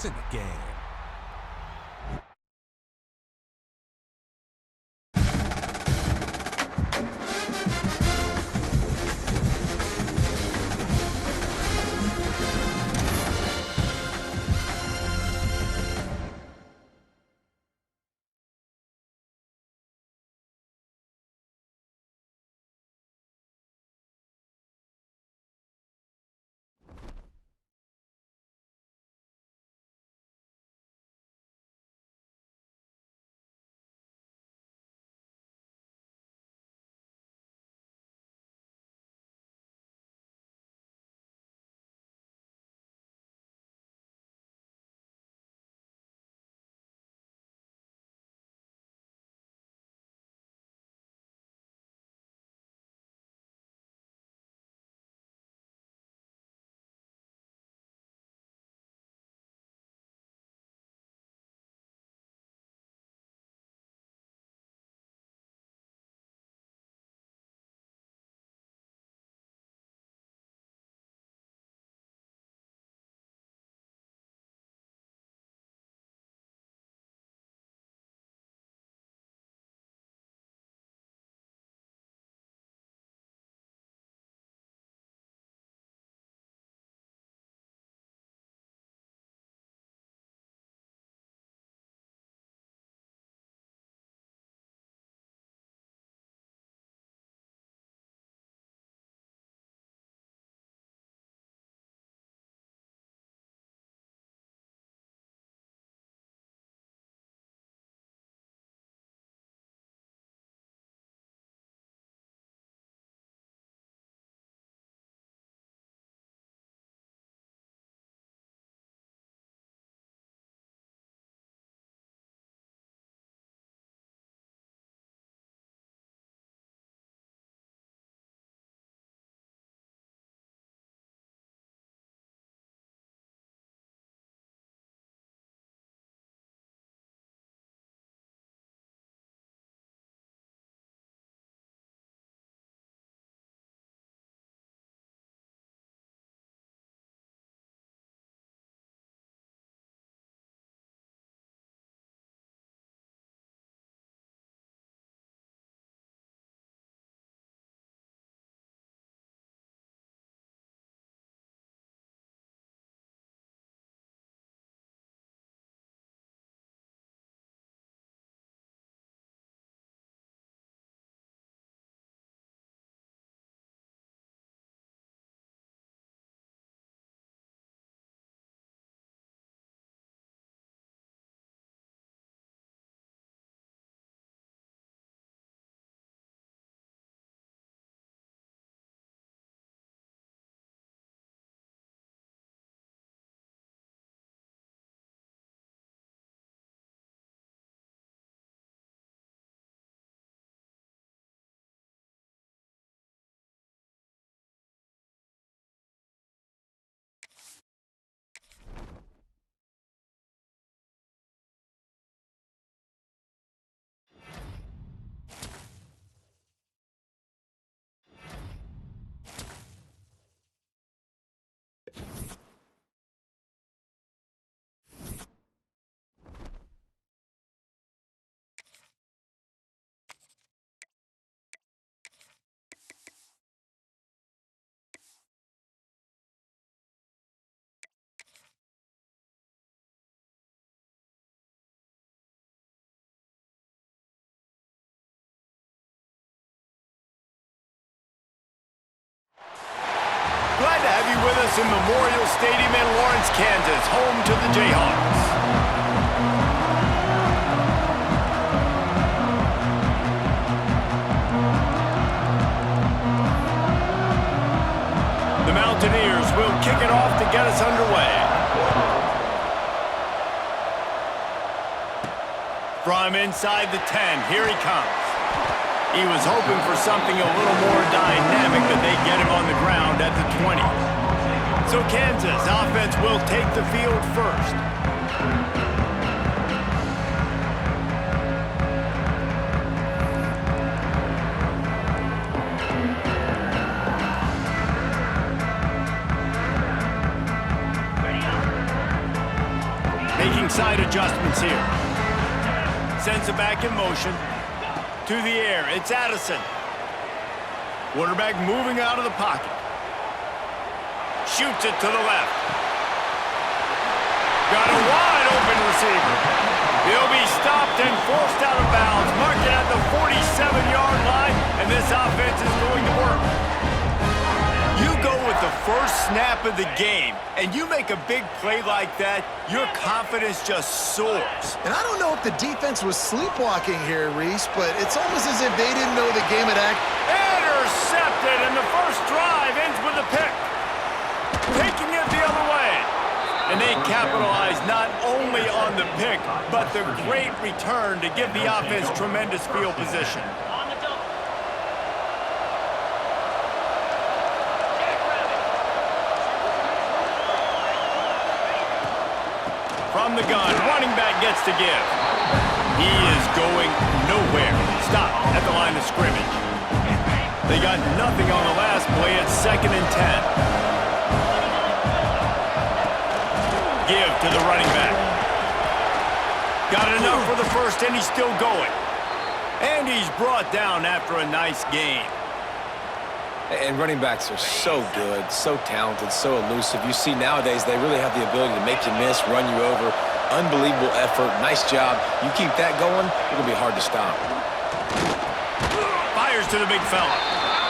in the game. Glad to have you with us in Memorial Stadium in Lawrence, Kansas, home to the Jayhawks. The Mountaineers will kick it off to get us underway. From inside the 10, here he comes. He was hoping for something a little more dynamic, but they get him on the ground at the 20. So Kansas offense will take the field first. side adjustments here. Sends it back in motion. To the air, it's Addison. Quarterback moving out of the pocket. Shoots it to the left. Got a wide open receiver. He'll be stopped and forced out of bounds. Marked it at the 47-yard line, and this offense is going to work. You go with the first snap of the game, and you make a big play like that, your confidence just soars. And I don't know if the defense was sleepwalking here, Reese, but it's almost as if they didn't know the game had Intercepted, and the first drive ends with a pick. Taking it the other way. And they capitalize not only on the pick, but the great return to give the offense tremendous field position. From the gun, running back gets to give. He is going nowhere. Stop at the line of scrimmage. They got nothing on the last play. It's 2nd and 10. Give to the running back. Got enough for the first, and he's still going. And he's brought down after a nice gain. And running backs are so good, so talented, so elusive. You see nowadays they really have the ability to make you miss, run you over. Unbelievable effort. Nice job. You keep that going, it'll be hard to stop. Fires to the big fella.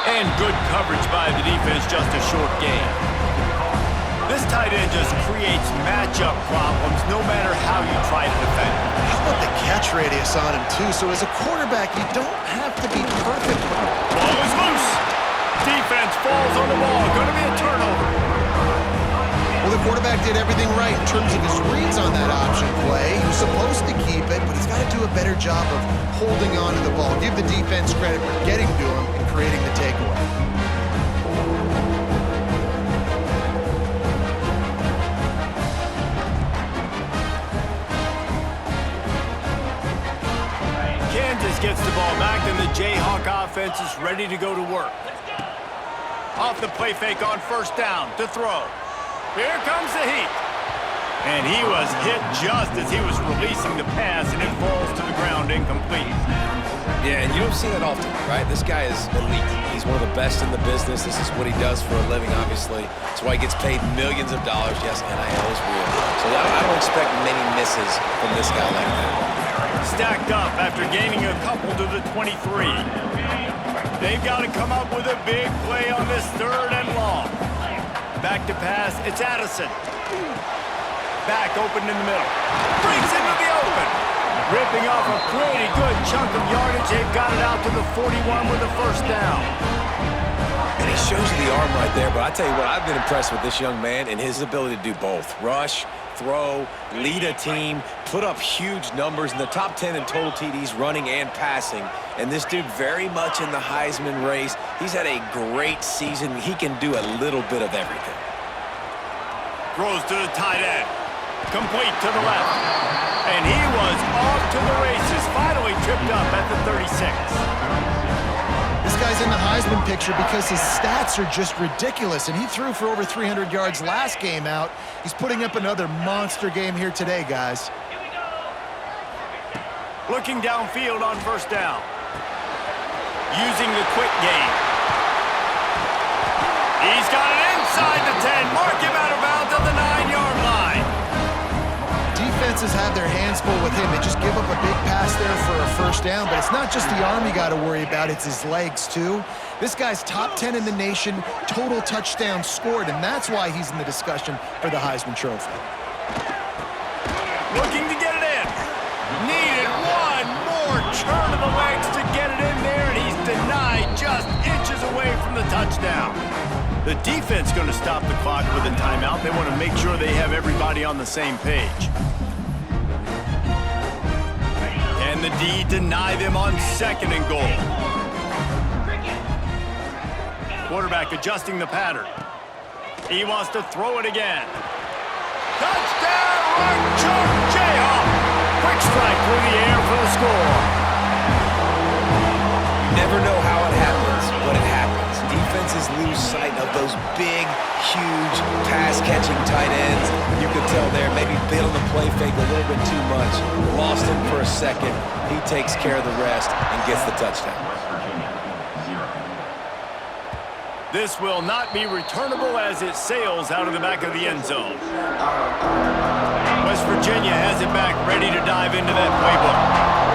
And good coverage by the defense, just a short gain. This tight end just creates matchup problems no matter how you try to defend him. How about the catch radius on him, too? So as a quarterback, you don't have to be perfect. Ball is loose. Defense falls on the ball. Going to be a turnover. Well, the quarterback did everything right in terms of his reads on that option play. He was supposed to keep it, but he's got to do a better job of holding on to the ball. Give the defense credit for getting to him and creating the takeaway. Kansas gets the ball back, and the Jayhawk offense is ready to go to work. Off the play fake on first down to throw. Here comes the heat. And he was hit just as he was releasing the pass, and it falls to the ground incomplete. Yeah, and you don't see that often, right? This guy is elite. He's one of the best in the business. This is what he does for a living, obviously. That's why he gets paid millions of dollars. Yes, NIL is real. So I don't expect many misses from this guy like that. Stacked up after gaining a couple to the 23. They've got to come up with a big play on this 3rd and long. Back to pass, it's Addison. Back open in the middle. Brings into the open. Ripping off a pretty good chunk of yardage. They've got it out to the 41 with a first down. And he shows you the arm right there, but I tell you what, I've been impressed with this young man and his ability to do both. Rush, throw, lead a team, put up huge numbers in the top 10 in total TDs running and passing. And this dude very much in the Heisman race. He's had a great season. He can do a little bit of everything. Throws to the tight end. Complete to the left. And he was off to the races. Finally tripped up at the 36. This guy's in the Heisman picture because his stats are just ridiculous, and he threw for over 300 yards last game out. He's putting up another monster game here today, guys. Looking downfield on first down. Using the quick game. He's got it inside the 10. Mark him out of bounds on the 9-yard line. Defenses have their hands full with him. They just give up a big pass there for a first down, but it's not just the arm you got to worry about, it's his legs too. This guy's top 10 in the nation, total touchdowns scored, and that's why he's in the discussion for the Heisman Trophy. Looking to get it in. Needed one more turn of the legs to get it in there, and he's denied just inches away from the touchdown. The defense going to stop the clock with a timeout. They want to make sure they have everybody on the same page. And the D deny them on 2nd and goal. Quarterback adjusting the pattern. He wants to throw it again. Touchdown, Archer Jayhawk. Quick strike through the air for the score. You never know how it happens, but it happens. Defenses always lose sight of those big, huge, pass-catching tight ends. You could tell there, maybe bit on the play fake a little bit too much. Lost him for a second. He takes care of the rest and gets the touchdown. This will not be returnable as it sails out of the back of the end zone. West Virginia has it back, ready to dive into that playbook.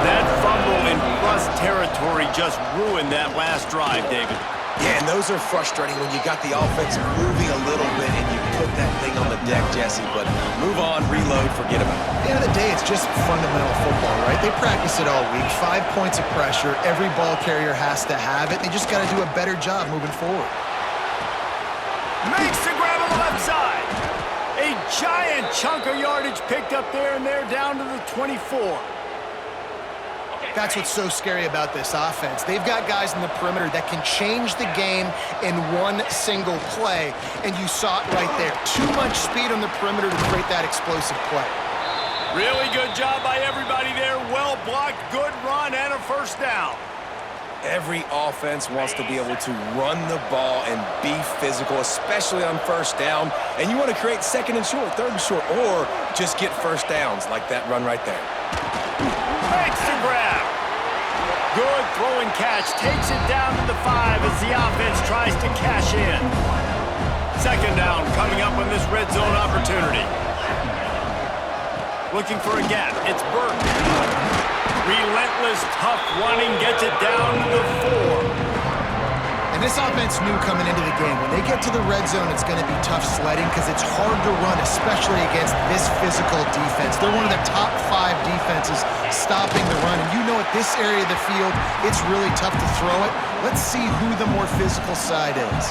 That fumble in plus territory just ruined that last drive, David. Yeah, and those are frustrating when you got the offense moving a little bit and you put that thing on the deck, Jesse. But move on, reload, forget about it. At the end of the day, it's just fundamental football, right? They practice it all week. 5 points of pressure. Every ball carrier has to have it. They just got to do a better job moving forward. Makes the grab on the left side. A giant chunk of yardage picked up there, and they're down to the 24. That's what's so scary about this offense. They've got guys in the perimeter that can change the game in one single play, and you saw it right there. Too much speed on the perimeter to create that explosive play. Really good job by everybody there. Well blocked, good run, and a first down. Every offense wants to be able to run the ball and be physical, especially on first down. And you want to create second and short, third and short, or just get first downs like that run right there. Makes the grab. Good throw and catch. Takes it down to the 5 as the offense tries to cash in. Second down coming up on this red zone opportunity. Looking for a gap. It's Burton. Relentless, tough running, gets it down to the 4. And this offense knew coming into the game, when they get to the red zone, it's going to be tough sledding because it's hard to run, especially against this physical defense. They're one of the top 5 defenses stopping the run. And you know at this area of the field, it's really tough to throw it. Let's see who the more physical side is.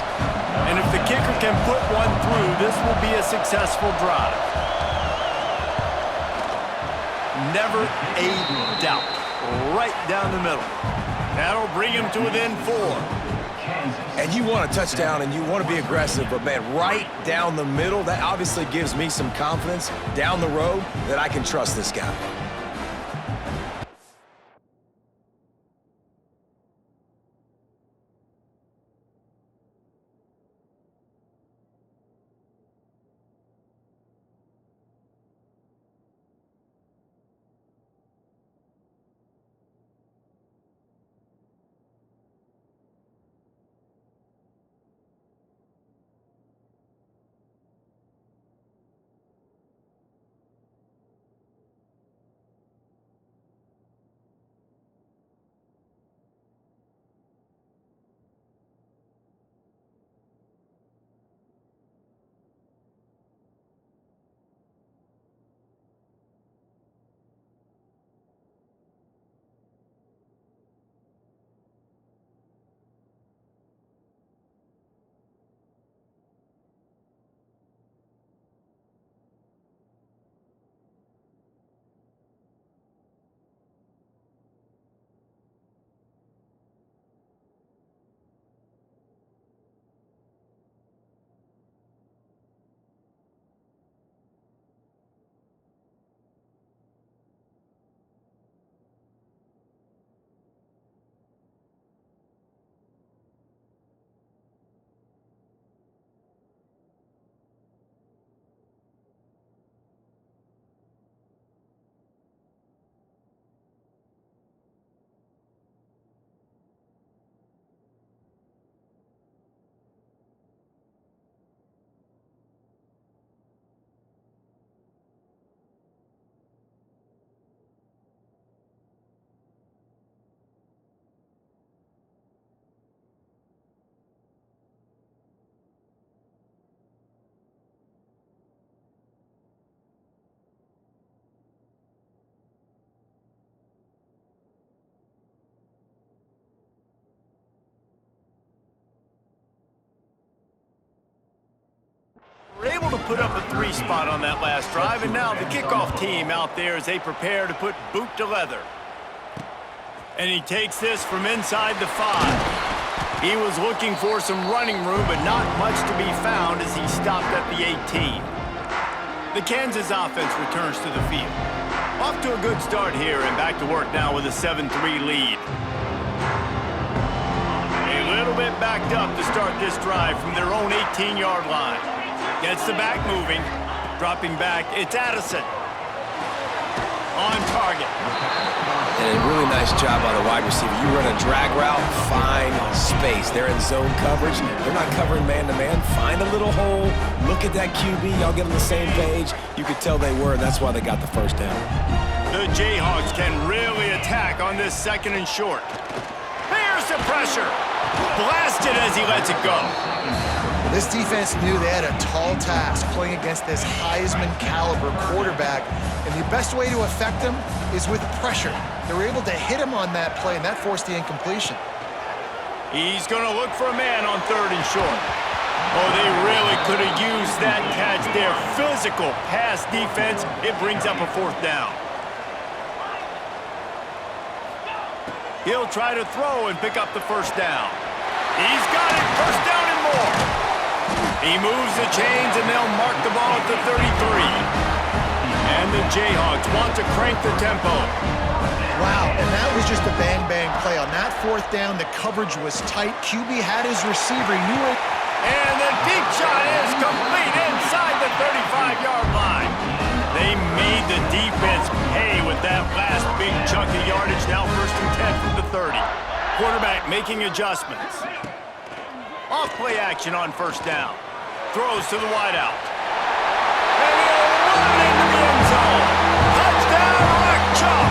And if the kicker can put one through, this will be a successful drive. Never a doubt. Right down the middle. That'll bring him to within 4. And you want a touchdown and you want to be aggressive, but man, right down the middle, that obviously gives me some confidence down the road that I can trust this guy. We're able to put up a 3 spot on that last drive, and now the kickoff team out there as they prepare to put boot to leather. And he takes this from inside the 5. He was looking for some running room, but not much to be found as he stopped at the 18. The Kansas offense returns to the field. Off to a good start here and back to work now with a 7-3 lead. A little bit backed up to start this drive from their own 18-yard line. Gets the back moving. Dropping back, it's Addison. On target. And a really nice job by the wide receiver. You run a drag route, find space. They're in zone coverage. They're not covering man-to-man. Find a little hole. Look at that QB. Y'all get on the same page. You could tell they were, and that's why they got the first down. The Jayhawks can really attack on this 2nd and short. There's the pressure. Blasted as he lets it go. This defense knew they had a tall task playing against this Heisman caliber quarterback, and the best way to affect him is with pressure. They were able to hit him on that play, and that forced the incompletion. He's going to look for a man on 3rd and short. Oh, they really could have used that catch there. Physical pass defense. It brings up a 4th down. He'll try to throw and pick up the 1st down. He's got it. 1st down and more. He moves the chains, and they'll mark the ball at the 33. And the Jayhawks want to crank the tempo. Wow, and that was just a bang-bang play. On that 4th down, the coverage was tight. QB had his receiver. He knew it. And the deep shot is complete inside the 35-yard line. They made the defense pay with that last big chunk of yardage. Now 1st and 10 from the 30. Quarterback making adjustments. Off play action on 1st down. Throws to the wideout. And he'll run into the end zone. Touchdown, Rock Chalk.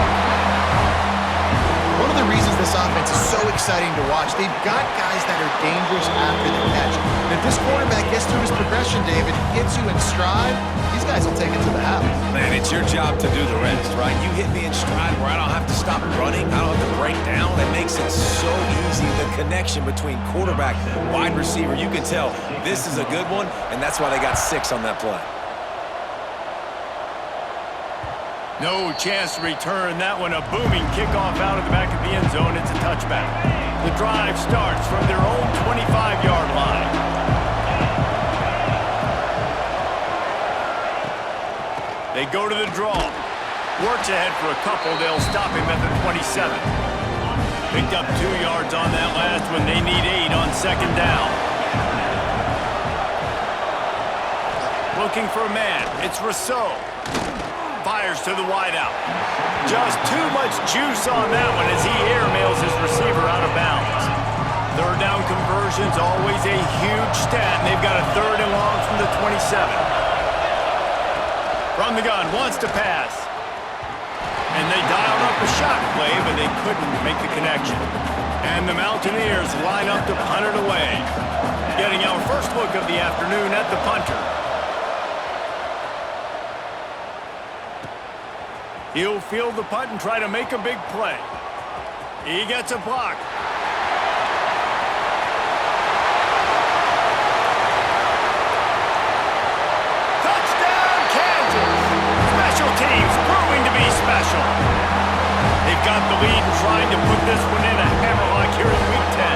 One of the reasons this offense is so exciting to watch, they've got guys that are dangerous after the catch. And if this quarterback gets through his progression, David, hits you in stride, these guys will take it to the house. Man, it's your job to do the rest, right? You hit me in stride where I don't have to stop running. I don't have to break down. It makes it so easy. The connection between quarterback, wide receiver, you can tell this is a good one, and that's why they got 6 on that play. No chance to return that one. A booming kickoff out of the back of the end zone. It's a touchback. The drive starts from their own 25-yard line. They go to the draw. Works ahead for a couple. They'll stop him at the 27. Picked up 2 yards on that last one. They need 8 on 2nd down. Looking for a man. It's Rousseau. Fires to the wideout. Just too much juice on that one as he airmails his receiver out of bounds. 3rd down conversion's always a huge stat, and they've got a 3rd and long from the 27. From the gun, wants to pass. And they dialed up a shot play, but they couldn't make the connection. And the Mountaineers line up to punt it away. Getting our first look of the afternoon at the punter. He'll field the punt and try to make a big play. He gets a block. Touchdown, Kansas! Special teams proving to be special. They've got the lead and trying to put this one in a hammerlock here in Week 10.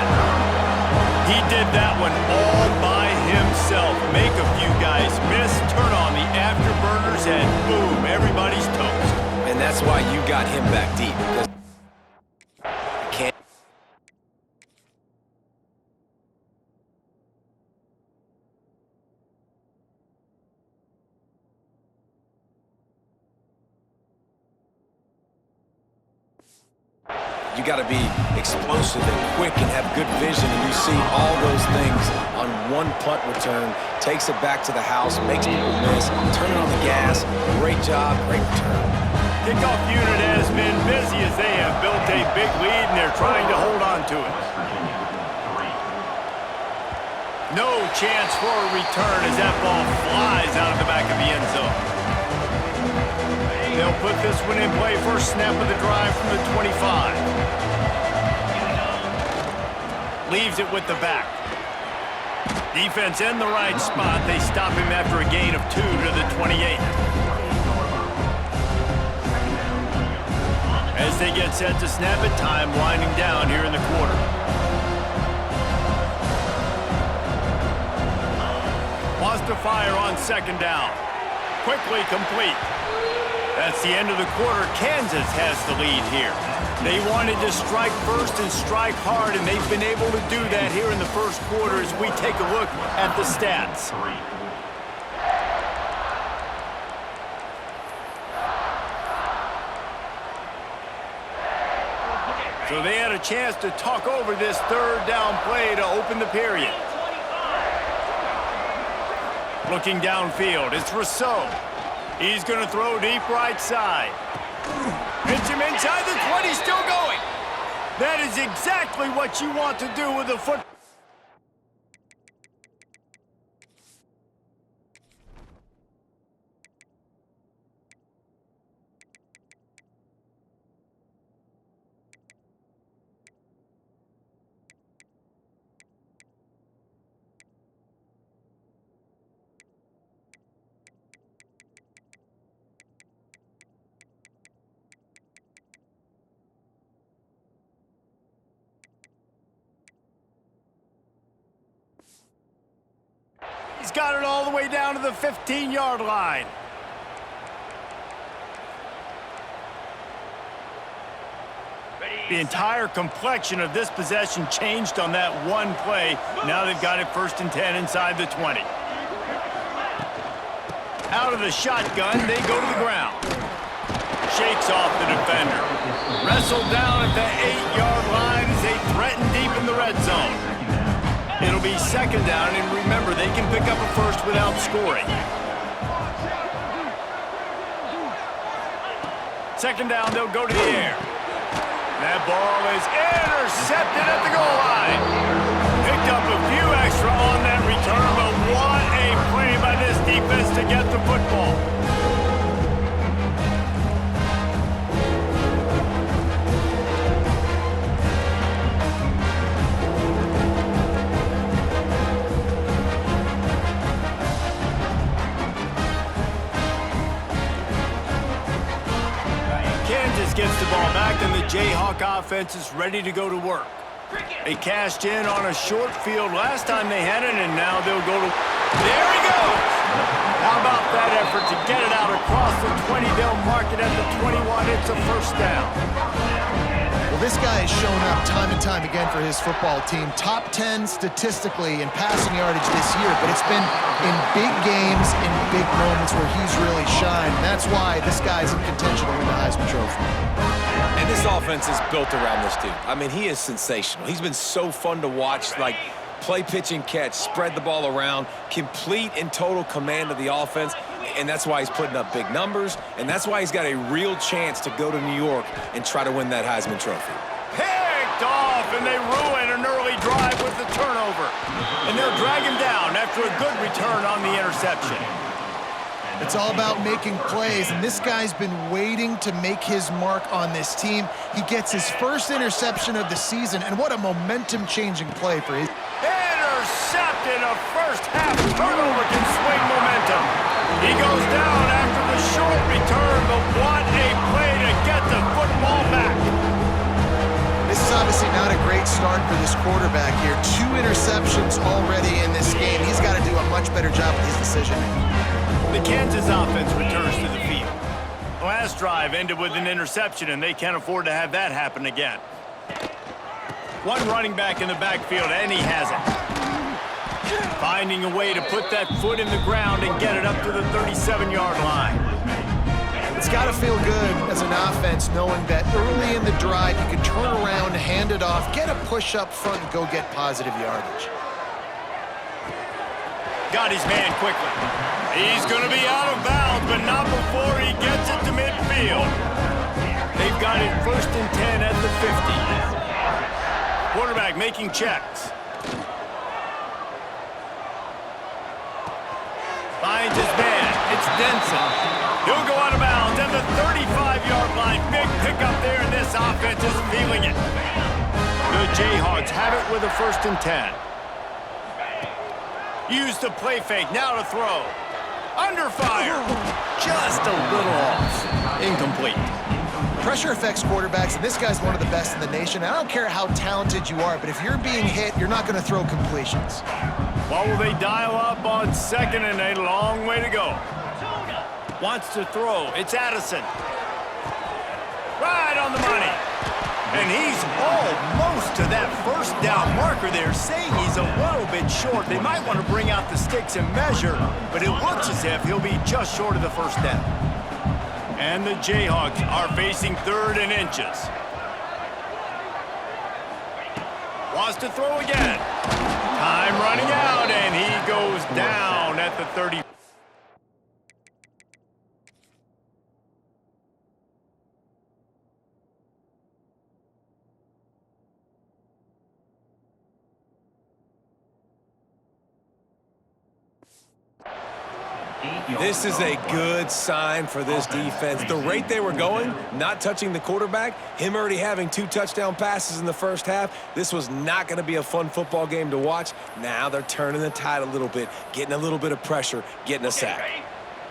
He did that one all by himself. Make a few guys miss, turn on the afterburners, and boom, everybody's toast. And that's why you got him back deep. Can't. You got to be explosive and quick and have good vision, and you see all those things on one punt return. Takes it back to the house, makes people miss, turning on the gas. Great job, great return. Kickoff unit has been busy as they have built a big lead, and they're trying to hold on to it. No chance for a return as that ball flies out of the back of the end zone. They'll put this one in play. First snap of the drive from the 25. Leaves it with the back. Defense in the right spot. They stop him after a gain of 2 to the 28. As they get set to snap it, time winding down here in the quarter. Wants to fire on 2nd down. Quickly complete. That's the end of the quarter. Kansas has the lead here. They wanted to strike first and strike hard, and they've been able to do that here in the first quarter as we take a look at the stats. So they had a chance to talk over this third down play to open the period. Looking downfield, it's Rousseau. He's going to throw deep right side. Hits him inside the 20, still going. That is exactly what you want to do with a football. He's got it all the way down to the 15-yard line. The entire complexion of this possession changed on that one play. Now they've got it 1st and 10 inside the 20. Out of the shotgun, they go to the ground. Shakes off the defender. Wrestled down at the 8-yard line as they threaten deep in the red zone. It'll be 2nd down, and remember, they can pick up a first without scoring. 2nd down, they'll go to the air. That ball is intercepted at the goal line. Picked up a few extra on that return, but what a play by this defense to get the football. Gets the ball back, and the Jayhawk offense is ready to go to work. They cashed in on a short field last time they had it, and now they'll go to... There he goes! How about that effort to get it out across the 20? They'll mark it at the 21. It's a 1st down. Well, this guy has shown up time and time again for his football team. Top 10 statistically in passing yardage this year, but it's been in big games, in big moments where he's really shined. And that's why this guy's in contention to win the Heisman Trophy. And this offense is built around this dude. I mean, he is sensational. He's been so fun to watch, like play, pitch, and catch, spread the ball around, complete and total command of the offense. And that's why he's putting up big numbers, and that's why he's got a real chance to go to New York and try to win that Heisman Trophy. Picked off, and they ruin an early drive with the turnover. And they'll drag him down after a good return on the interception. It's all about making plays, and this guy's been waiting to make his mark on this team. He gets his first interception of the season, and what a momentum-changing play for his... Intercepted. A first-half turnover can swing momentum. He goes down after the short return, but what a play to get the football back. This is obviously not a great start for this quarterback here. 2 interceptions already in this game. He's got to do a much better job with his decision-making. The Kansas offense returns to the field. The last drive ended with an interception, and they can't afford to have that happen again. One running back in the backfield, and he has it. Finding a way to put that foot in the ground and get it up to the 37-yard line. It's got to feel good as an offense knowing that early in the drive you can turn around, hand it off, get a push up front, and go get positive yardage. Got his man quickly. He's going to be out of bounds, but not before he gets it to midfield. They've got it 1st and 10 at the 50. Quarterback making checks. Finds his man. It's Denson. He'll go out of bounds at the 35-yard line. Big pickup there, and this offense is feeling it. The Jayhawks have it with a 1st and 10. Use the play fake. Now to throw. Under fire. Just a little off. Incomplete. Pressure affects quarterbacks, and this guy's one of the best in the nation. I don't care how talented you are, but if you're being hit, you're not going to throw completions. What will they dial up on 2nd and a long way to go? Wants to throw. It's Addison. Right on the money. And he's almost to that first down marker there, saying he's a little bit short. They might want to bring out the sticks and measure, but it looks as if he'll be just short of the first down. And the Jayhawks are facing 3rd and inches. Wants to throw again. Time running out, and he goes down at the 30. This is a good sign for this defense. The rate they were going, not touching the quarterback, him already having 2 touchdown passes in the first half, this was not going to be a fun football game to watch. Now they're turning the tide a little bit, getting a little bit of pressure, getting a sack.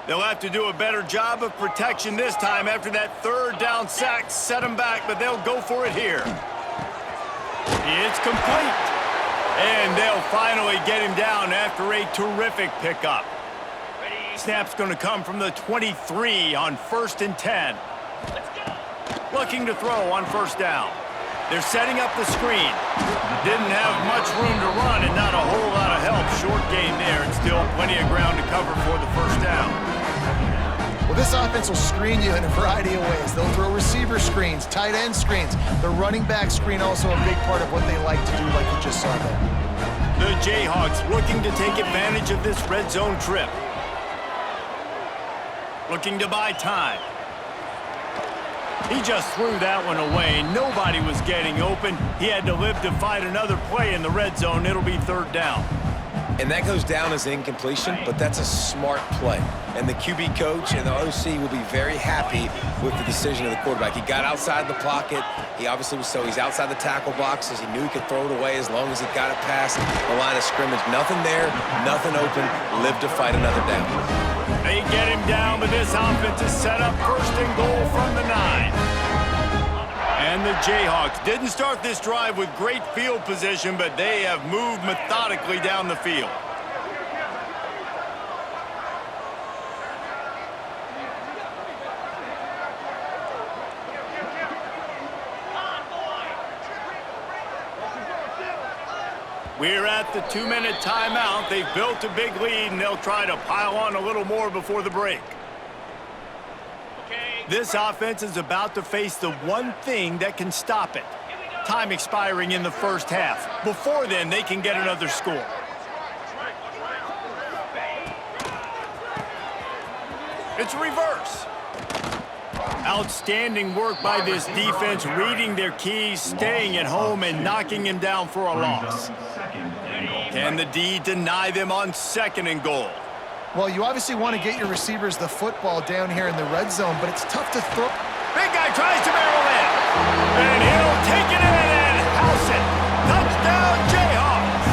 They'll have to do a better job of protection this time after that 3rd down sack set them back, but they'll go for it here. It's complete. And they'll finally get him down after a terrific pickup. Snap's going to come from the 23 on 1st and 10. Looking to throw on 1st down. They're setting up the screen. Didn't have much room to run and not a whole lot of help. Short gain there and still plenty of ground to cover for the 1st down. Well, this offense will screen you in a variety of ways. They'll throw receiver screens, tight end screens. The running back screen also a big part of what they like to do, like you just saw there. The Jayhawks looking to take advantage of this red zone trip. Looking to buy time. He just threw that one away. Nobody was getting open. He had to live to fight another play in the red zone. It'll be 3rd down. And that goes down as incompletion, but that's a smart play. And the QB coach and the OC will be very happy with the decision of the quarterback. He got outside the pocket. He obviously was he's outside the tackle boxes. He knew he could throw it away as long as he got it past the line of scrimmage. Nothing there, nothing open. Live to fight another down. They get him down, but this offense is set up 1st and goal from the 9. And the Jayhawks didn't start this drive with great field position, but they have moved methodically down the field. We're at the 2-minute timeout. They've built a big lead, and they'll try to pile on a little more before the break. This offense is about to face the one thing that can stop it. Time expiring in the 1st half. Before then, they can get another score. It's reverse. Outstanding work by this defense, reading their keys, staying at home, and knocking him down for a loss. Can the D deny them on 2nd and goal? Well, you obviously want to get your receivers the football down here in the red zone, but it's tough to throw. Big guy tries to barrel in. And he'll take it in and house it. Touchdown, Jayhawks.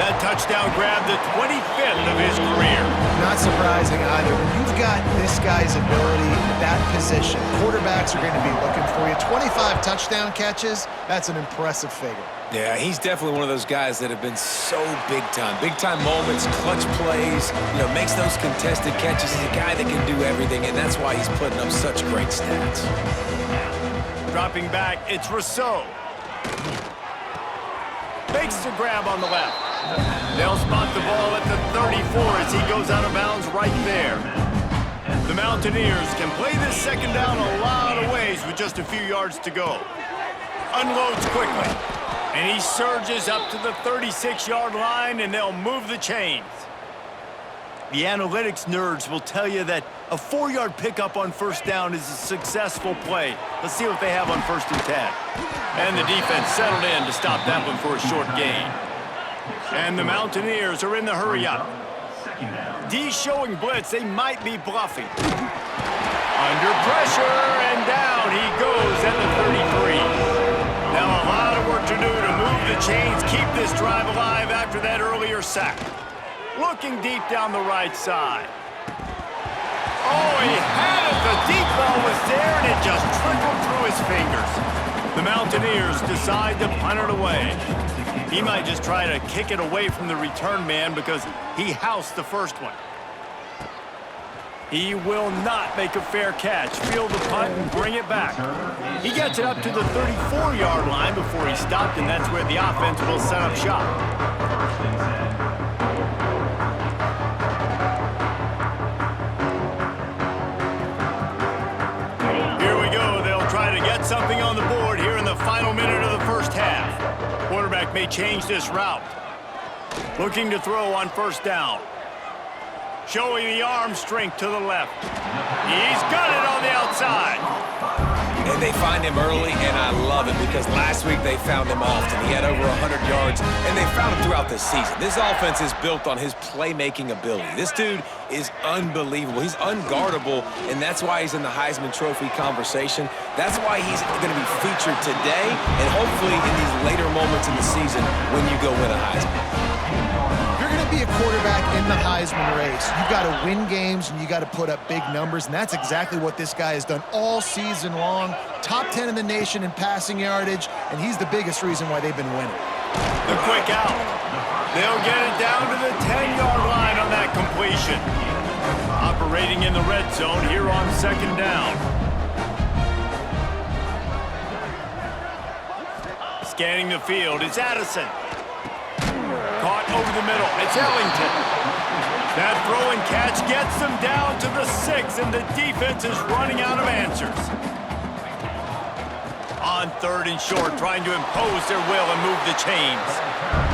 That touchdown grabbed the 25th of his career. Not surprising either. When you've got this guy's ability, that position, quarterbacks are going to be looking for you. 25 touchdown catches, that's an impressive figure. Yeah, he's definitely one of those guys that have been so big time. Big time moments, clutch plays, makes those contested catches. He's a guy that can do everything, and that's why he's putting up such great stats. Dropping back, it's Rousseau. Makes the grab on the left. They'll spot the ball at the 34 as he goes out of bounds right there. The Mountaineers can play this 2nd down a lot of ways with just a few yards to go. Unloads quickly. And he surges up to the 36-yard line, and they'll move the chains. The analytics nerds will tell you that a 4-yard pickup on 1st down is a successful play. Let's see what they have on 1st and 10. And the defense settled in to stop that one for a short gain. And the Mountaineers are in the hurry-up. D showing blitz. They might be bluffing. Under pressure, and down he goes at the 33. Now a lot of work to do to move the chains, keep this drive alive after that earlier sack. Looking deep down the right side. Oh, he had it. The deep ball was there, and it just trickled through his fingers. The Mountaineers decide to punt it away. He might just try to kick it away from the return man because he housed the first one. He will not make a fair catch. Field the punt and bring it back. He gets it up to the 34-yard line before he stopped, and that's where the offense will set up shop. Here we go. They'll try to get something on the board here in the final minute of the first half. Quarterback may change this route. Looking to throw on first down. Showing the arm strength to the left. He's got it on the outside. And they find him early, and I love it because last week they found him often. He had over 100 yards, and they found him throughout the season. This offense is built on his playmaking ability. This dude is unbelievable. He's unguardable, and that's why he's in the Heisman Trophy conversation. That's why he's going to be featured today and hopefully in these later moments in the season when you go win a Heisman. Be a quarterback in the Heisman race. You got to win games and you got to put up big numbers, and that's exactly what this guy has done all season long. Top 10 in the nation in passing yardage, and he's the biggest reason why they've been winning. The quick out. They'll get it down to the 10-yard line on that completion. Operating in the red zone here on second down. Scanning the field, it's Addison. Caught over the middle. It's Ellington. That throw and catch gets them down to the 6, and the defense is running out of answers. On third and short, trying to impose their will and move the chains.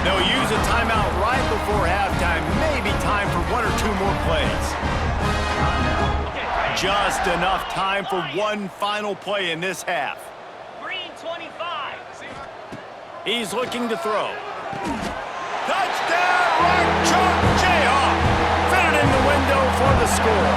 They'll use a timeout right before halftime. Maybe time for one or two more plays. Just enough time for one final play in this half. Green 25. He's looking to throw. Touchdown, right choke, Jayhawk. Fit it in the window for the score.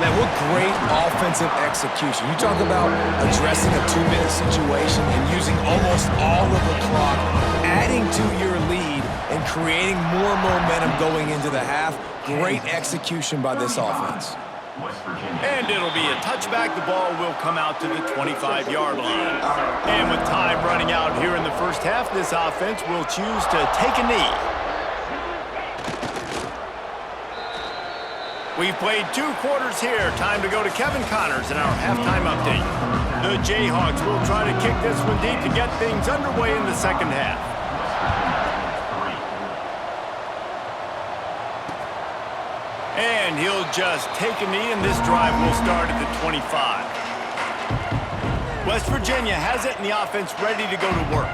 Man, what great offensive execution. You talk about addressing a 2-minute situation and using almost all of the clock, adding to your lead and creating more momentum going into the half. Great execution by this offense. And it'll be a touchback. The ball will come out to the 25-yard line. And with time running out here in the first half, this offense will choose to take a knee. We've played 2 quarters here. Time to go to Kevin Connors in our halftime update. The Jayhawks will try to kick this one deep to get things underway in the second half. And he'll just take a knee, and this drive will start at the 25. West Virginia has it, and the offense ready to go to work.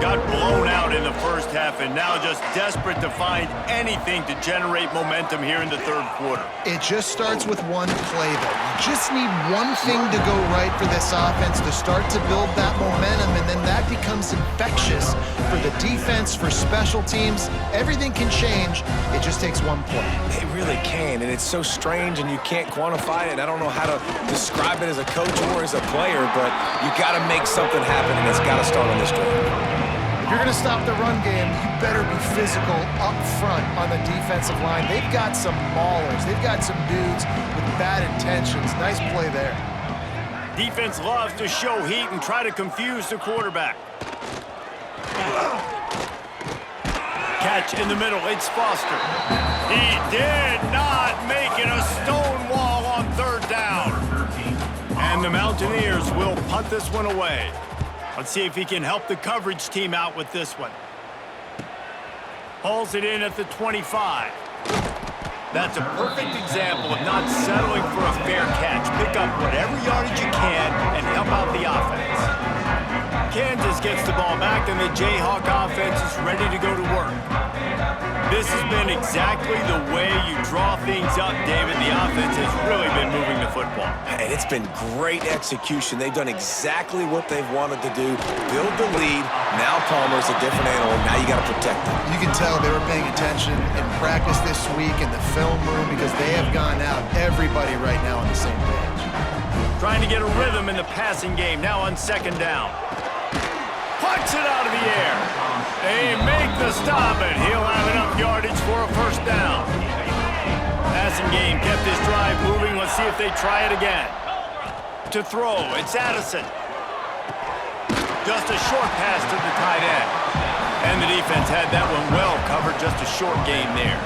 Got blown out in the first half, and now just desperate to find anything to generate momentum here in the third quarter. It just starts with one play, though. You just need one thing to go right for this offense to start to build that momentum, and then that becomes infectious for the defense, for special teams. Everything can change. It just takes one play. It really can, and it's so strange, and you can't quantify it. I don't know how to describe it as a coach or as a player, but you got to make something happen, and it's got to start on this drive. If you're going to stop the run game, you better be physical up front on the defensive line. They've got some maulers. They've got some dudes with bad intentions. Nice play there. Defense loves to show heat and try to confuse the quarterback. Catch in the middle. It's Foster. He did not make it a stone wall on third down. And the Mountaineers will punt this one away. Let's see if he can help the coverage team out with this one. Hauls it in at the 25. That's a perfect example of not settling for a fair catch. Pick up whatever yardage you can and help out the offense. Kansas gets the ball back, and the Jayhawk offense is ready to go to work. This has been exactly the way you draw things up, David. The offense has really been moving the football. And it's been great execution. They've done exactly what they've wanted to do. Build the lead. Now Palmer's a different animal. Now you got to protect them. You can tell they were paying attention in practice this week in the film room because they have gone out, everybody right now on the same page. Trying to get a rhythm in the passing game. Now on second down. Punts it out of the air. They make the stop, and he'll have enough yardage for a first down. Passing game kept this drive moving. Let's see if they try it again. To throw, it's Addison. Just a short pass to the tight end. And the defense had that one well covered. Just a short gain there.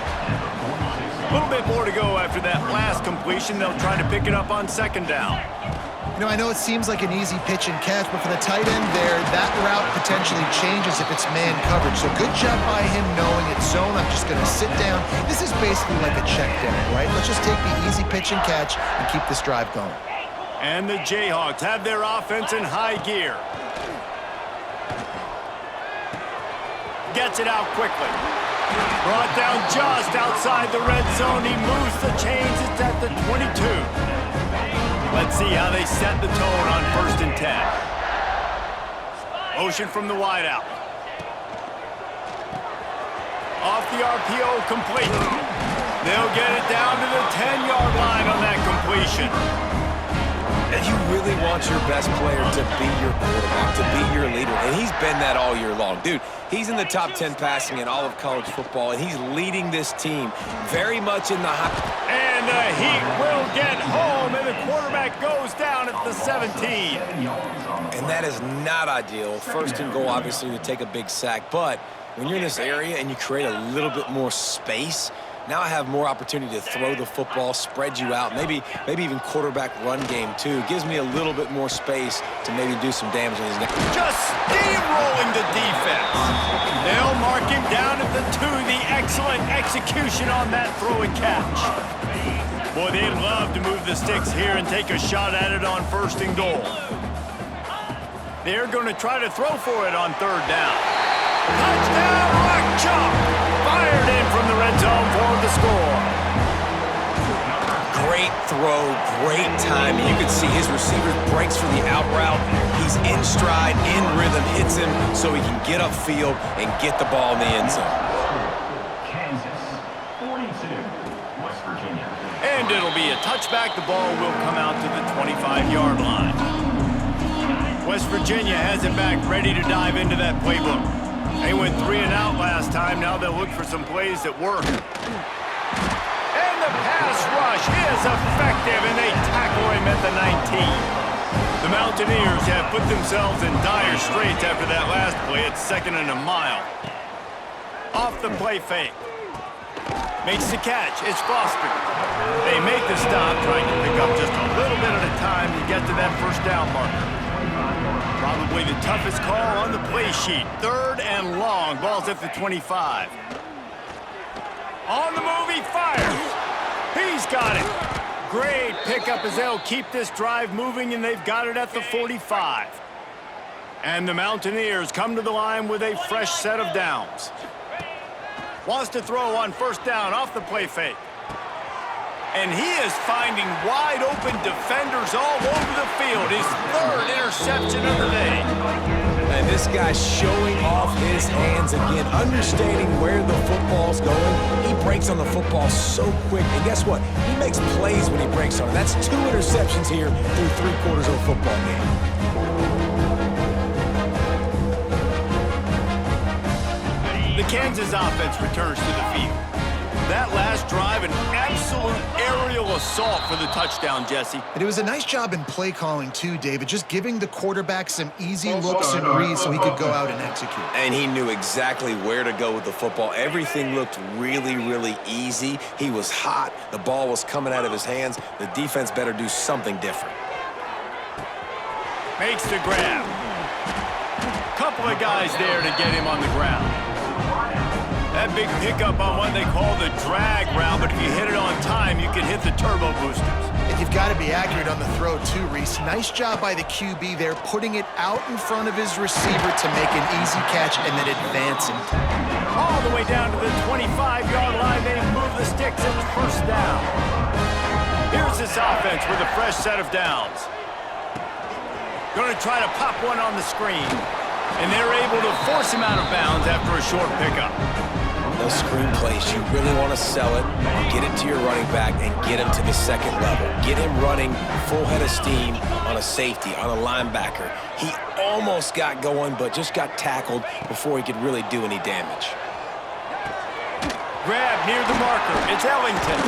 A little bit more to go after that last completion. They'll try to pick it up on second down. You know, I know it seems like an easy pitch and catch, but for the tight end there, that route potentially changes if it's man coverage. So good job by him knowing it's zone. I'm just going to sit down. This is basically like a check down, right? Let's just take the easy pitch and catch and keep this drive going. And the Jayhawks have their offense in high gear. Gets it out quickly. Brought down just outside the red zone. He moves the chains. It's at the 22. Let's see how they set the tone on 1st and 10. Motion from the wideout. Off the RPO, complete. They'll get it down to the 10-yard line on that completion. And you really want your best player to be your quarterback, to be your leader. And he's been that all year long. Dude, he's in the top 10 passing in all of college football, and he's leading this team very much in the high. And the Heat will get home, and the quarterback goes down at the 17. And that is not ideal. 1st and goal, obviously, to take a big sack. But when you're in this area and you create a little bit more space, now I have more opportunity to throw the football, spread you out, maybe even quarterback run game too. Gives me a little bit more space to maybe do some damage on his neck. Just steamrolling the defense. They'll mark him down at the 2. The excellent execution on that throw and catch. Boy, they'd love to move the sticks here and take a shot at it on 1st and goal. They're going to try to throw for it on 3rd down. Touchdown, rock chalk! Fired in from the red zone for the score. Great throw, great timing. You can see his receiver breaks for the out route. He's in stride, in rhythm, hits him so he can get upfield and get the ball in the end zone. Kansas, 42, West Virginia. And it'll be a touchback. The ball will come out to the 25-yard line. West Virginia has it back, ready to dive into that playbook. They went 3 and out last time. Now they'll look for some plays that work. And the pass rush is effective, and they tackle him at the 19. The Mountaineers have put themselves in dire straits after that last play. It's 2nd and a mile. Off the play fake. Makes the catch. It's Foster. They make the stop, trying to pick up just a little bit at a time to get to that 1st down marker. Probably the toughest call on the play sheet. 3rd and long. Ball's at the 25. On the move, he fires. He's got it. Great pickup as they'll keep this drive moving, and they've got it at the 45. And the Mountaineers come to the line with a fresh set of downs. Wants to throw on 1st down off the play fake. And he is finding wide-open defenders all over the field. His 3rd interception of the day. And this guy's showing off his hands again, understanding where the football's going. He breaks on the football so quick. And guess what? He makes plays when he breaks on it. That's 2 interceptions here through 3 quarters of a football game. The Kansas offense returns to the field. That last drive, an absolute aerial assault for the touchdown, Jesse. And it was a nice job in play calling too, David, just giving the quarterback some easy looks and reads so he could go out and execute. And he knew exactly where to go with the football. Everything looked really, really easy. He was hot. The ball was coming out of his hands. The defense better do something different. Makes the grab. Couple of guys there to get him on the ground. That big pickup on what they call the drag route, but if you hit it on time, you can hit the turbo boosters. And you've got to be accurate on the throw too, Reese. Nice job by the QB there, putting it out in front of his receiver to make an easy catch and then advancing. All the way down to the 25-yard line, they move the sticks at 1st down. Here's this offense with a fresh set of downs. Going to try to pop one on the screen. And they're able to force him out of bounds after a short pickup. Those screen plays, you really want to sell it, get it to your running back, and get him to the 2nd level. Get him running full head of steam on a safety, on a linebacker. He almost got going, but just got tackled before he could really do any damage. Grab near the marker. It's Ellington.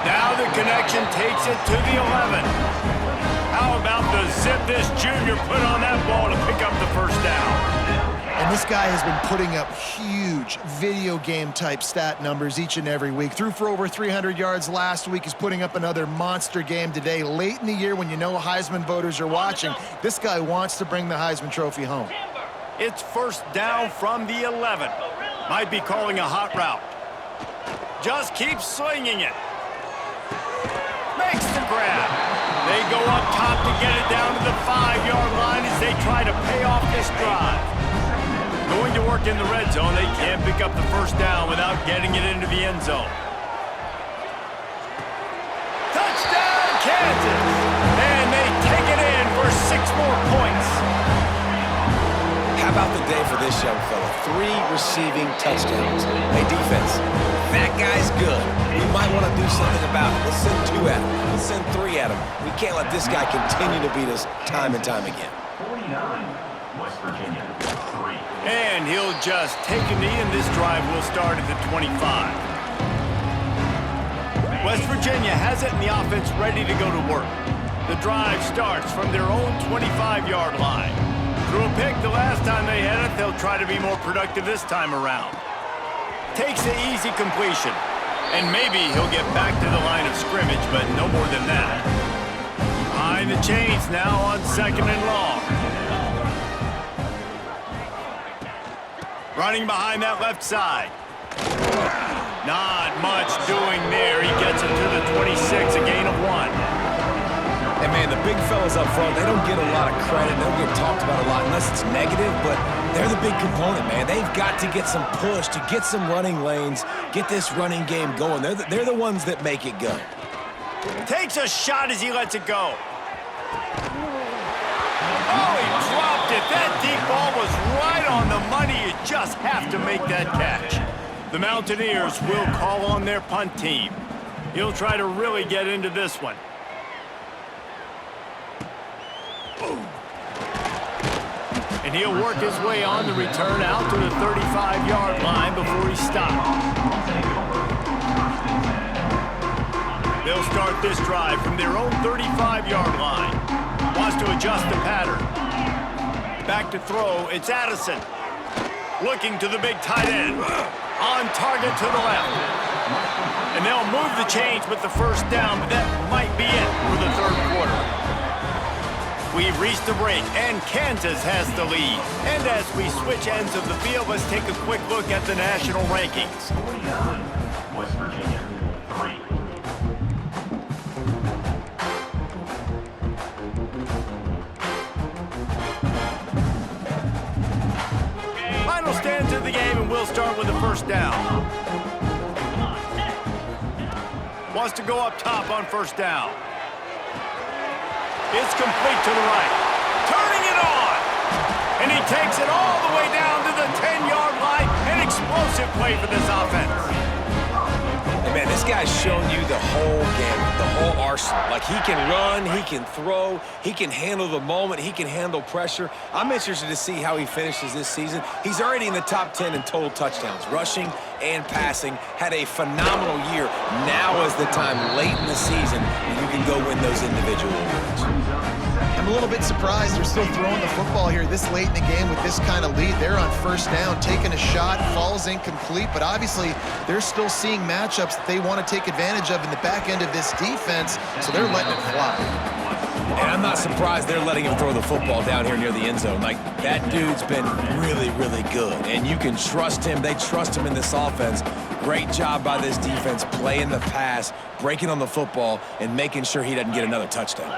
Now the connection takes it to the 11. How about the zip this junior put on that ball to pick up the 1st down? And this guy has been putting up huge video game type stat numbers each and every week. Threw for over 300 yards last week. He's putting up another monster game today. Late in the year when you know Heisman voters are watching, this guy wants to bring the Heisman Trophy home. It's first down from the 11. Might be calling a hot route. Just keeps slinging it. Makes the grab. They go up top to get it down to the 5-yard line as they try to pay off this drive. Going to work in the red zone, they can't pick up the first down without getting it into the end zone. Touchdown, Kansas! And they take it in for 6 more points. How about the day for this young fella? 3 receiving touchdowns. Hey, defense, that guy's good. We might want to do something about it. Let's send 2 at him. Let's send 3 at him. We can't let this guy continue to beat us time and time again. 49, West Virginia, 3. And he'll just take a knee, and this drive will start at the 25. West Virginia has it, and the offense ready to go to work. The drive starts from their own 25-yard line. Threw a pick the last time they had it. They'll try to be more productive this time around. Takes the easy completion. And maybe he'll get back to the line of scrimmage, but no more than that. Behind the chains now on 2nd and long. Running behind that left side. Not much doing there. He gets it to the 26, a gain of 1. And man, the big fellas up front, they don't get a lot of credit. They don't get talked about a lot unless it's negative, but they're the big component, man. They've got to get some push, to get some running lanes, get this running game going. They're the ones that make it go. Takes a shot as he lets it go. Oh, he dropped it. That deep ball was right on the money. You just have to make that catch. The Mountaineers will call on their punt team. He'll try to really get into this one. And he'll work his way on the return out to the 35-yard line before he stops. They'll start this drive from their own 35-yard line. Wants to adjust the pattern. Back to throw, it's Addison. Looking to the big tight end. On target to the left. And they'll move the chains with the first down, but that might be it for the 3rd quarter. We've reached the break, and Kansas has the lead. And as we switch ends of the field, let's take a quick look at the national rankings. 49, West Virginia, 3. Final stands of the game, and we'll start with the first down. Wants to go up top on first down. It's complete to the right. Turning it on. And he takes it all the way down to the 10-yard line. An explosive play for this offense. Hey man, this guy's shown you the whole gamut, the whole arsenal. Like, he can run, he can throw, he can handle the moment, he can handle pressure. I'm interested to see how he finishes this season. He's already in the top 10 in total touchdowns, rushing and passing. Had a phenomenal year. Now is the time, late in the season, when you can go win those individual awards. I'm a little bit surprised they're still throwing the football here this late in the game with this kind of lead. They're on first down, taking a shot, falls incomplete, but obviously they're still seeing matchups that they want to take advantage of in the back end of this defense, so they're letting it fly. And I'm not surprised they're letting him throw the football down here near the end zone. Like, that dude's been really, really good, and you can trust him. They trust him in this offense. Great job by this defense playing the pass, breaking on the football, and making sure he doesn't get another touchdown.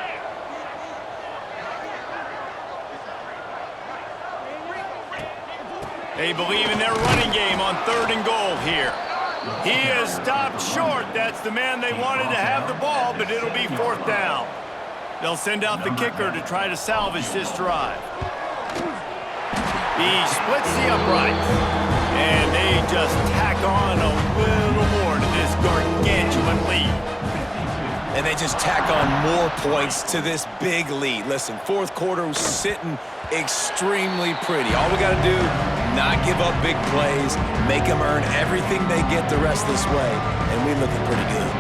They believe in their running game on 3rd and goal here. He is stopped short. That's the man they wanted to have the ball, but it'll be 4th down. They'll send out the kicker to try to salvage this drive. He splits the uprights, and they just tack on a little more to this gargantuan lead. And they just tack on more points to this big lead. Listen, 4th quarter was sitting extremely pretty. All we got to do, not give up big plays, make them earn everything they get the rest this way, and we're looking pretty good.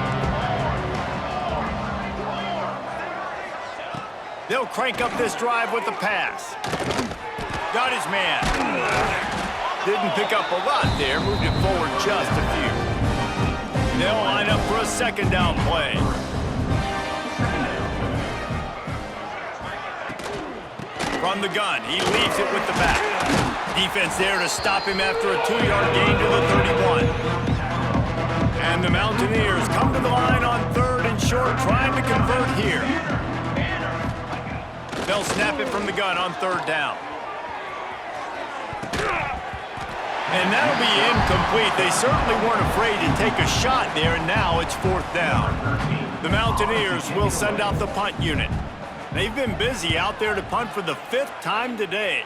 They'll crank up this drive with the pass. Got his man. Didn't pick up a lot there. Moved it forward just a few. They'll line up for a second down play. From the gun, he leaves it with the back. Defense there to stop him after a 2-yard gain to the 31. And the Mountaineers come to the line on 3rd and short, trying to convert here. They'll snap it from the gun on 3rd down. And that'll be incomplete. They certainly weren't afraid to take a shot there, and now it's 4th down. The Mountaineers will send out the punt unit. They've been busy out there to punt for the 5th time today.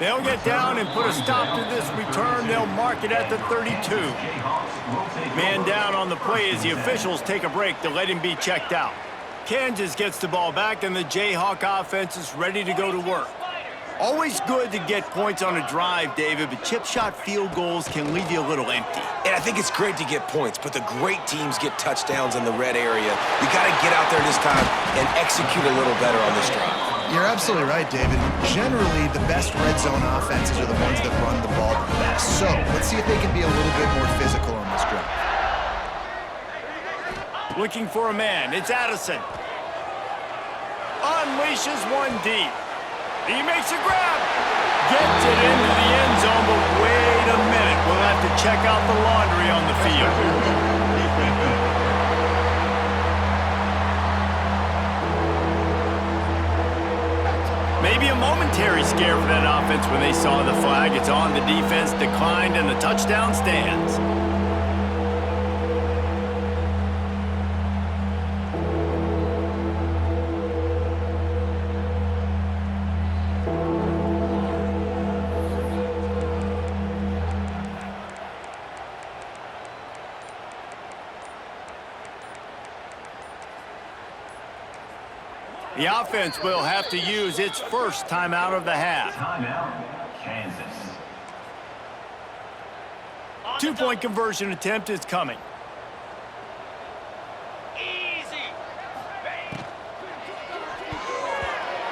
They'll get down and put a stop to this return. They'll mark it at the 32. Man down on the play as the officials take a break to let him be checked out. Kansas gets the ball back, and the Jayhawk offense is ready to go to work. Always good to get points on a drive, David, but chip shot field goals can leave you a little empty. And I think it's great to get points, but the great teams get touchdowns in the red area. You got to get out there this time and execute a little better on this drive. You're absolutely right, David. Generally, the best red zone offenses are the ones that run the ball the best. So let's see if they can be a little bit more physical on this drive. Looking for a man. It's Addison. Unleashes one deep. He makes a grab. Gets it into the end zone, but wait a minute. We'll have to check out the laundry on the field. Maybe a momentary scare for that offense when they saw the flag. It's on, the defense declined, and the touchdown stands. The offense will have to use its first timeout of the half. Timeout, Kansas. 2-point conversion attempt is coming.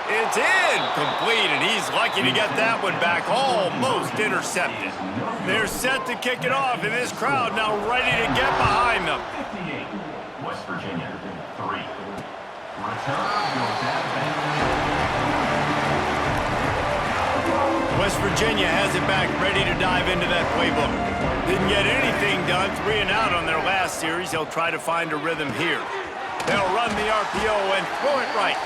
It's incomplete, and he's lucky to get that one back. Almost intercepted. They're set to kick it off, and this crowd now ready to get behind them. 58, West Virginia, 3. West Virginia has it back, ready to dive into that playbook. Didn't get anything done, 3 and out on their last series. They'll try to find a rhythm here. They'll run the RPO and throw it right.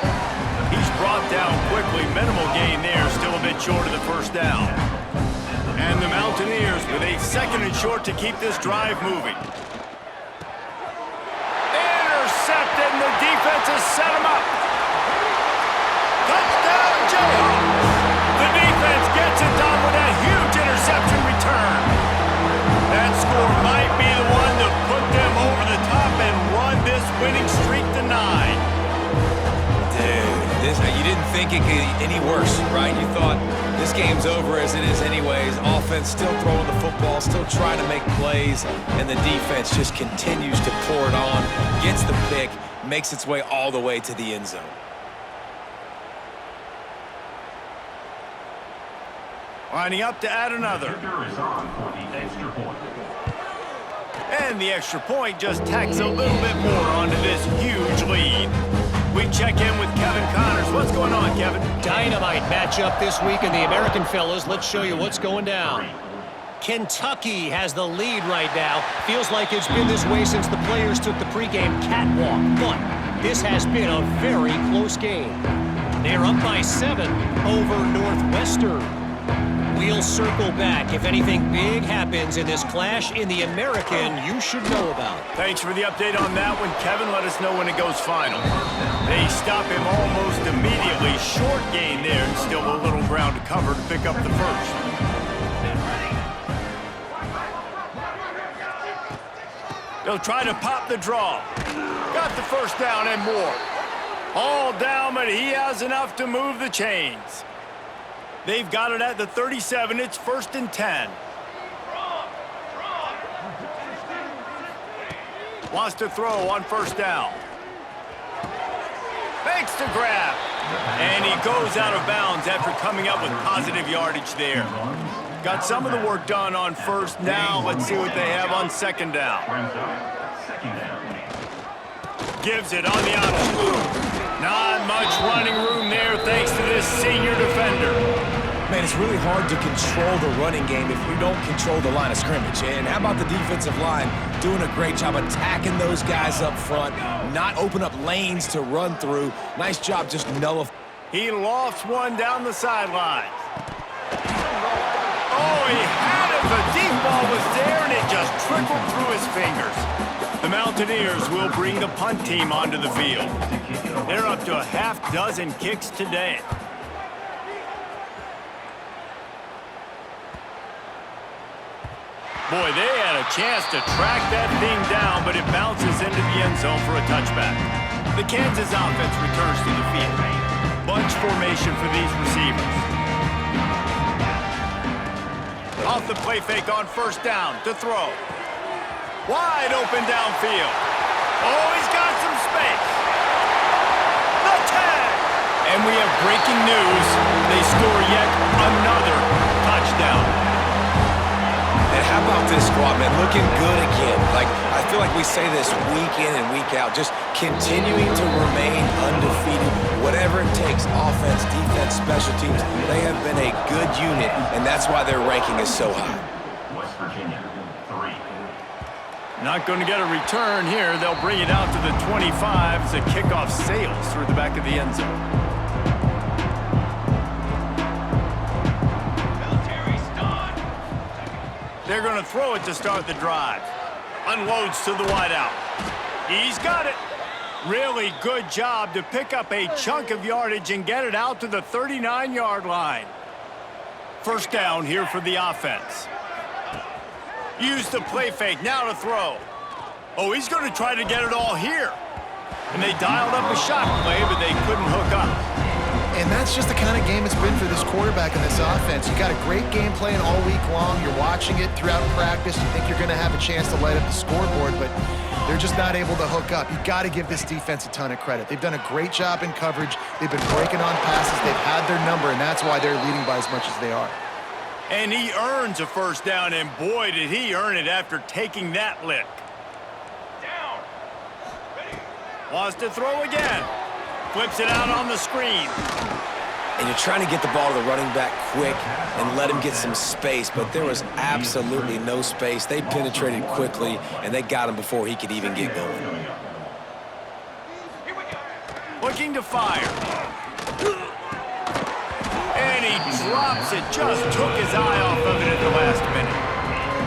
He's brought down quickly. Minimal gain there, still a bit short of the first down. And the Mountaineers with a 2nd and short to keep this drive moving. Intercepted, and the defense has set him up. Touchdown, Jayhawks! The defense gets it done with that huge interception return. That score might be the one to put them over the top and run this winning streak to 9. Dude, you didn't think it could get any worse, right? You thought this game's over as it is anyways. Offense still throwing the football, still trying to make plays, and the defense just continues to pour it on, gets the pick, makes its way all the way to the end zone. Lining up to add another. Kicker is on for the extra point. And the extra point just tacks a little bit more onto this huge lead. We check in with Kevin Connors. What's going on, Kevin? Dynamite matchup this week in the American, fellas. Let's show you what's going down. Kentucky has the lead right now. Feels like it's been this way since the players took the pregame catwalk. But this has been a very close game. They're up by 7 over Northwestern. We'll circle back. If anything big happens in this clash in the American, you should know about. Thanks for the update on that one, Kevin. Let us know when it goes final. They stop him almost immediately. Short gain there, and still a little ground to cover to pick up the first. They'll try to pop the draw. Got the first down and more. All down, but he has enough to move the chains. They've got it at the 37. It's 1st and 10. Wants to throw on 1st down. Makes the grab. And he goes out of bounds after coming up with positive yardage there. Got some of the work done on first. Now let's see what they have on second down. Gives it on the auto. Not much running room there thanks to this senior defender. Man, it's really hard to control the running game if you don't control the line of scrimmage. And how about the defensive line doing a great job attacking those guys up front, not open up lanes to run through. Nice job just nullifying. He lofts one down the sideline. Oh, he had it. The deep ball was there, and it just trickled through his fingers. The Mountaineers will bring the punt team onto the field. They're up to a half-dozen kicks today. Boy, they had a chance to track that thing down, but it bounces into the end zone for a touchback. The Kansas offense returns to the field. Bunch formation for these receivers. Off the play fake on first down to throw. Wide open downfield. Oh, he's got some space. The tag! And we have breaking news. They score yet another touchdown. And how about this squad, man? Looking good again. I feel like we say this week in and week out, just continuing to remain undefeated. Whatever it takes, offense, defense, special teams, they have been a good unit, and that's why their ranking is so high. West Virginia, 3. Not going to get a return here. They'll bring it out to the 25 as the kickoff sails through the back of the end zone. They're going to throw it to start the drive. Unloads to the wideout. He's got it. Really good job to pick up a chunk of yardage and get it out to the 39-yard line. First down here for the offense. Use the play fake, now to throw. Oh, he's going to try to get it all here. And they dialed up a shot play, but they couldn't hook up. And that's just the kind of game it's been for this quarterback and this offense. You got a great game plan all week long. You're watching it throughout practice. You think you're going to have a chance to light up the scoreboard, but they're just not able to hook up. You got to give this defense a ton of credit. They've done a great job in coverage. They've been breaking on passes. They've had their number, and that's why they're leading by as much as they are. And he earns a first down, and boy, did he earn it after taking that lick. Down. Wants to throw again. Flips it out on the screen. And you're trying to get the ball to the running back quick and let him get some space, but there was absolutely no space. They penetrated quickly, and they got him before he could even get going. Looking to fire. And he drops it. Just took his eye off of it at the last minute.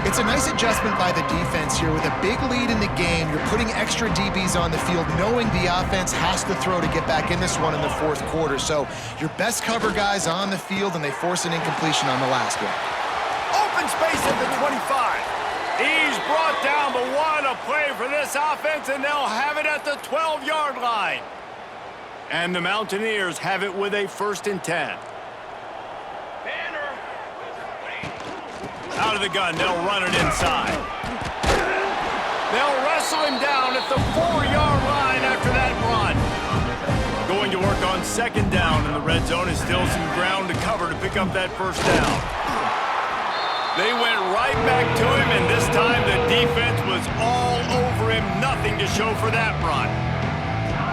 It's a nice adjustment by the defense here. With a big lead in the game, you're putting extra DBs on the field, knowing the offense has to throw to get back in this one in the fourth quarter. So your best cover guys on the field, and they force an incompletion on the last one. Open space at the 25. He's brought down, but what a play for this offense, and they'll have it at the 12-yard line. And the Mountaineers have it with a 1st and 10. Out of the gun, they'll run it inside. They'll wrestle him down at the 4-yard line after that run. Going to work on second down, and the red zone is still some ground to cover to pick up that first down. They went right back to him, and this time the defense was all over him. Nothing to show for that run.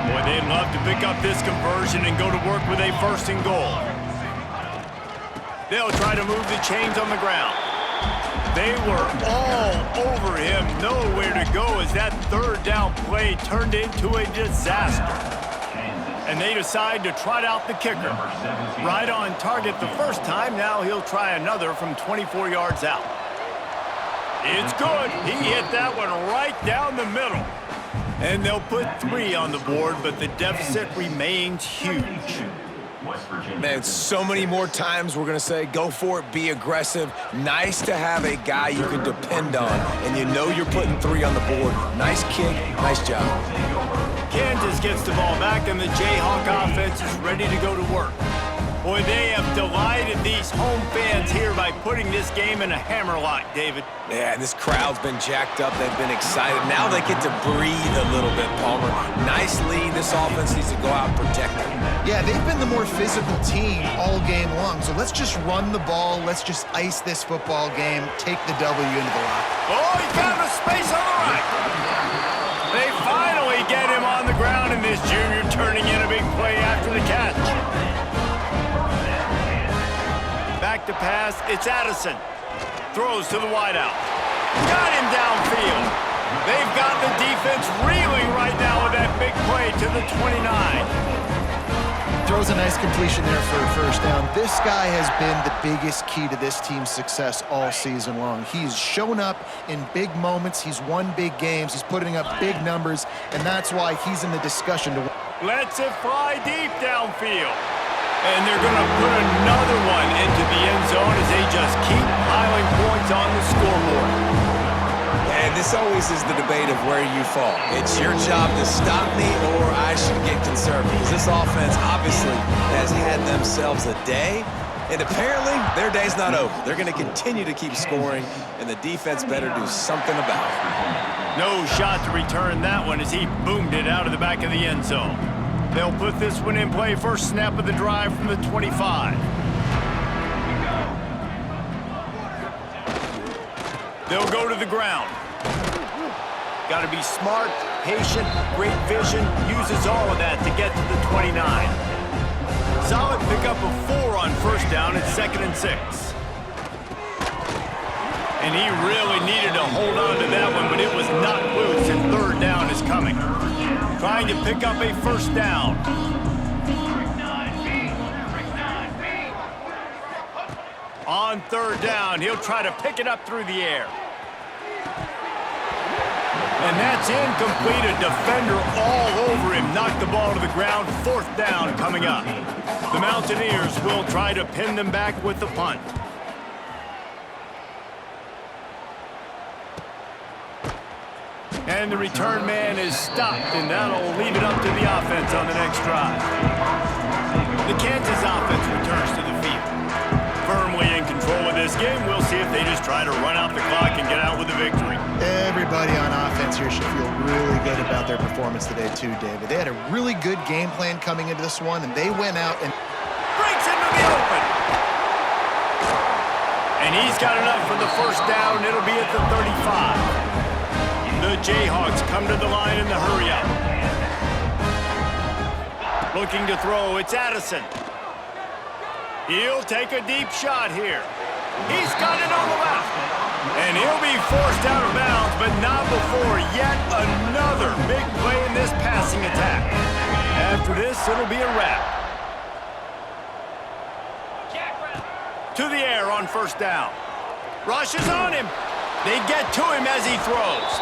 Boy, they'd love to pick up this conversion and go to work with a 1st and goal. They'll try to move the chains on the ground. They were all over him, nowhere to go as that 3rd down play turned into a disaster. And they decide to trot out the kicker. Right on target the first time, now he'll try another from 24 yards out. It's good. He hit that one right down the middle. And they'll put 3 on the board, but the deficit remains huge. Man, so many more times we're going to say, go for it, be aggressive. Nice to have a guy you can depend on, and you know you're putting 3 on the board. Nice kick, nice job. Kansas gets the ball back, and the Jayhawk offense is ready to go to work. Boy, they have delighted these home fans here by putting this game in a hammerlock, David. Yeah, and this crowd's been jacked up. They've been excited. Now they get to breathe a little bit, Palmer. Nice lead. This offense needs to go out and protect them. Yeah, they've been the more physical team all game long. So let's just run the ball. Let's just ice this football game. Take the W into the lock. Oh, he found a space on the right. They finally get him on the ground, and this junior turning in a big play after the catch. Back to pass, it's Addison. Throws to the wideout. Got him downfield. They've got the defense reeling right now with that big play to the 29. Throws a nice completion there for a first down. This guy has been the biggest key to this team's success all season long. He's shown up in big moments. He's won big games. He's putting up big numbers, and that's why he's in the discussion to win. Lets it fly deep downfield. And they're going to put another one into the end zone as they just keep piling points on the scoreboard. And this always is the debate of where you fall. It's your job to stop me or I should get conservative. This offense obviously has had themselves a day, and apparently their day's not over. They're going to continue to keep scoring, and the defense better do something about it. No shot to return that one as he boomed it out of the back of the end zone. They'll put this one in play, first snap of the drive from the 25. They'll go to the ground. Got to be smart, patient, great vision, uses all of that to get to the 29. Solid pickup of 4 on first down at 2nd and 6. And he really needed to hold on to that one, but it was not loose, and 3rd down is coming. Trying to pick up a first down. On 3rd down, he'll try to pick it up through the air. And that's incomplete. A defender all over him. Knocked the ball to the ground. 4th down coming up. The Mountaineers will try to pin them back with the punt. And the return man is stopped, and that'll leave it up to the offense on the next drive. The Kansas offense returns to the field. Firmly in control of this game. We'll see if they just try to run out the clock and get out with a victory. Everybody on offense here should feel really good about their performance today too, David. They had a really good game plan coming into this one, and they went out and Breaks into the open. And he's got enough for the first down. It'll be at the 35. The Jayhawks come to the line in the hurry-up. Looking to throw, it's Addison. He'll take a deep shot here. He's got it on the left. And he'll be forced out of bounds, but not before yet another big play in this passing attack. After this, it'll be a wrap. To the air on first down. Rush is on him. They get to him as he throws.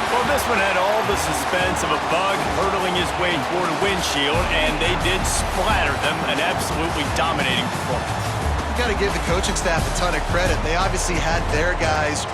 Well, this one had all the suspense of a bug hurtling his way toward a windshield, and they did splatter them, an absolutely dominating performance. got to give the coaching staff a ton of credit. They obviously had their guys